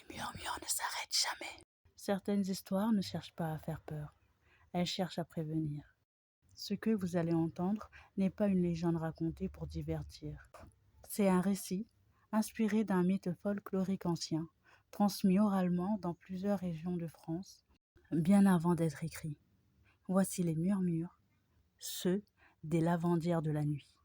Les murmures ne s'arrêtent jamais. Certaines histoires ne cherchent pas à faire peur, elles cherchent à prévenir. Ce que vous allez entendre n'est pas une légende racontée pour divertir. C'est un récit inspiré d'un mythe folklorique ancien, transmis oralement dans plusieurs régions de France, bien avant d'être écrit. Voici les murmures, ceux des lavandières de la nuit.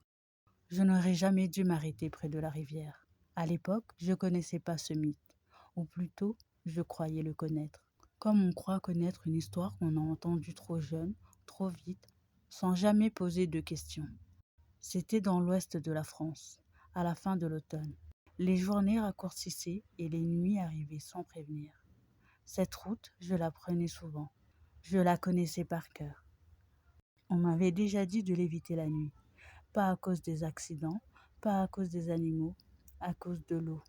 Je n'aurais jamais dû m'arrêter près de la rivière. À l'époque, je ne connaissais pas ce mythe, ou plutôt, je croyais le connaître. Comme on croit connaître une histoire qu'on a entendue trop jeune, trop vite, sans jamais poser de questions. C'était dans l'ouest de la France, à la fin de l'automne. Les journées raccourcissaient et les nuits arrivaient sans prévenir. Cette route, je la prenais souvent. Je la connaissais par cœur. On m'avait déjà dit de l'éviter la nuit. Pas à cause des accidents, pas à cause des animaux, à cause de l'eau.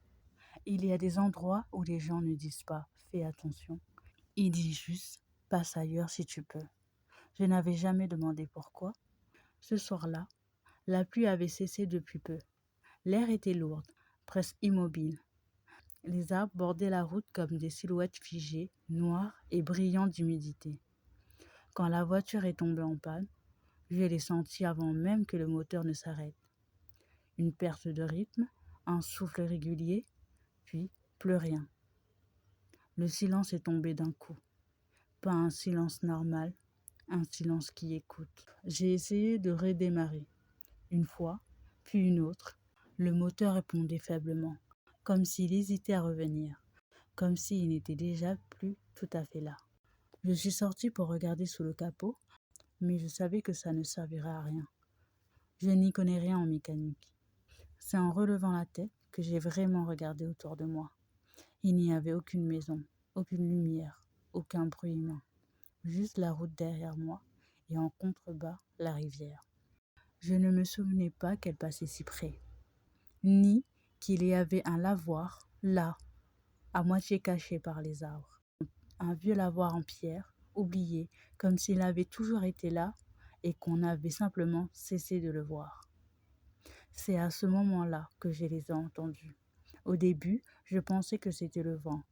Il y a des endroits où les gens ne disent pas « fais attention ». Ils disent juste « passe ailleurs si tu peux ». Je n'avais jamais demandé pourquoi. Ce soir-là, la pluie avait cessé depuis peu. L'air était lourd, presque immobile. Les arbres bordaient la route comme des silhouettes figées, noires et brillantes d'humidité. Quand la voiture est tombée en panne, je l'ai senti avant même que le moteur ne s'arrête. Une perte de rythme, un souffle régulier, puis plus rien. Le silence est tombé d'un coup. Pas un silence normal, un silence qui écoute. J'ai essayé de redémarrer. Une fois, puis une autre. Le moteur répondait faiblement, comme s'il hésitait à revenir, comme s'il n'était déjà plus tout à fait là. Je suis sortie pour regarder sous le capot, mais je savais que ça ne servirait à rien. Je n'y connais rien en mécanique. C'est en relevant la tête que j'ai vraiment regardé autour de moi. Il n'y avait aucune maison, aucune lumière, aucun bruit humain. Juste la route derrière moi et en contrebas la rivière. Je ne me souvenais pas qu'elle passait si près, ni qu'il y avait un lavoir là, à moitié caché par les arbres. Un vieux lavoir en pierre, oublié, comme s'il avait toujours été là et qu'on avait simplement cessé de le voir. C'est à ce moment-là que je les ai entendus. Au début, je pensais que c'était le vent,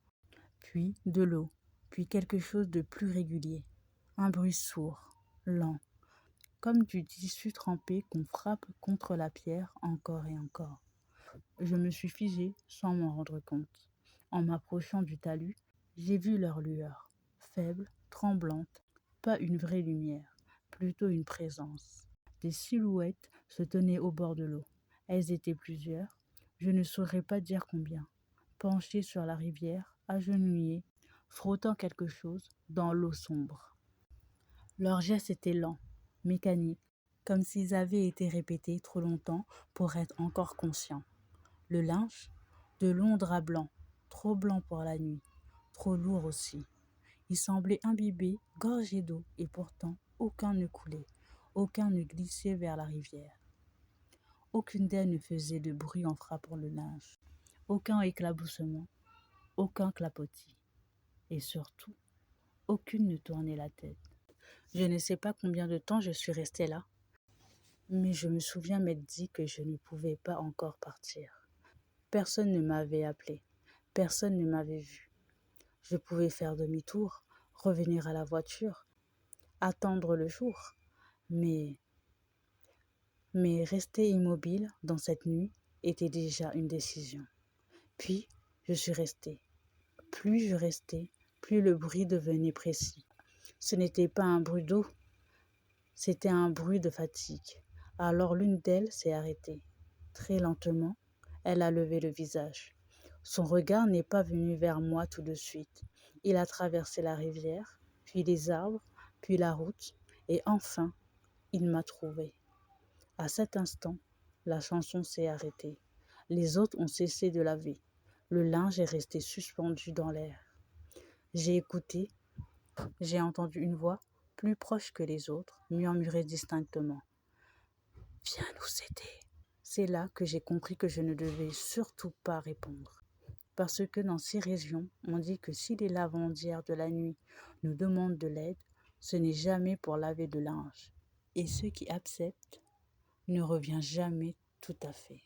puis de l'eau, puis quelque chose de plus régulier. Un bruit sourd, lent, comme du tissu trempé qu'on frappe contre la pierre encore et encore. Je me suis figée sans m'en rendre compte. En m'approchant du talus, j'ai vu leur lueur, faible, tremblante, pas une vraie lumière, plutôt une présence. Des silhouettes se tenaient au bord de l'eau. Elles étaient plusieurs, je ne saurais pas dire combien, penchées sur la rivière, agenouillées, frottant quelque chose dans l'eau sombre. Leurs gestes étaient lents, mécaniques, comme s'ils avaient été répétés trop longtemps pour être encore conscients. Le linge, de longs draps blancs, trop blancs pour la nuit, trop lourds aussi. Ils semblaient imbibés, gorgés d'eau, et pourtant aucun ne coulait, aucun ne glissait vers la rivière. Aucune d'elles ne faisait de bruit en frappant le linge, aucun éclaboussement, aucun clapotis, et surtout, aucune ne tournait la tête. Je ne sais pas combien de temps je suis restée là, mais je me souviens m'être dit que je ne pouvais pas encore partir. Personne ne m'avait appelé, personne ne m'avait vu. Je pouvais faire demi-tour, revenir à la voiture, attendre le jour, mais rester immobile dans cette nuit était déjà une décision. Puis, je suis restée. Plus je restais, plus le bruit devenait précis. Ce n'était pas un bruit d'eau, c'était un bruit de fatigue. Alors l'une d'elles s'est arrêtée. Très lentement, elle a levé le visage. Son regard n'est pas venu vers moi tout de suite. Il a traversé la rivière, puis les arbres, puis la route, et enfin, il m'a trouvée. À cet instant, la chanson s'est arrêtée. Les autres ont cessé de laver. Le linge est resté suspendu dans l'air. J'ai écouté, j'ai entendu une voix, plus proche que les autres, murmurer distinctement. « Viens nous aider !» C'est là que j'ai compris que je ne devais surtout pas répondre. Parce que dans ces régions, on dit que si les lavandières de la nuit nous demandent de l'aide, ce n'est jamais pour laver de linge. Et ceux qui acceptent ne revient jamais tout à fait.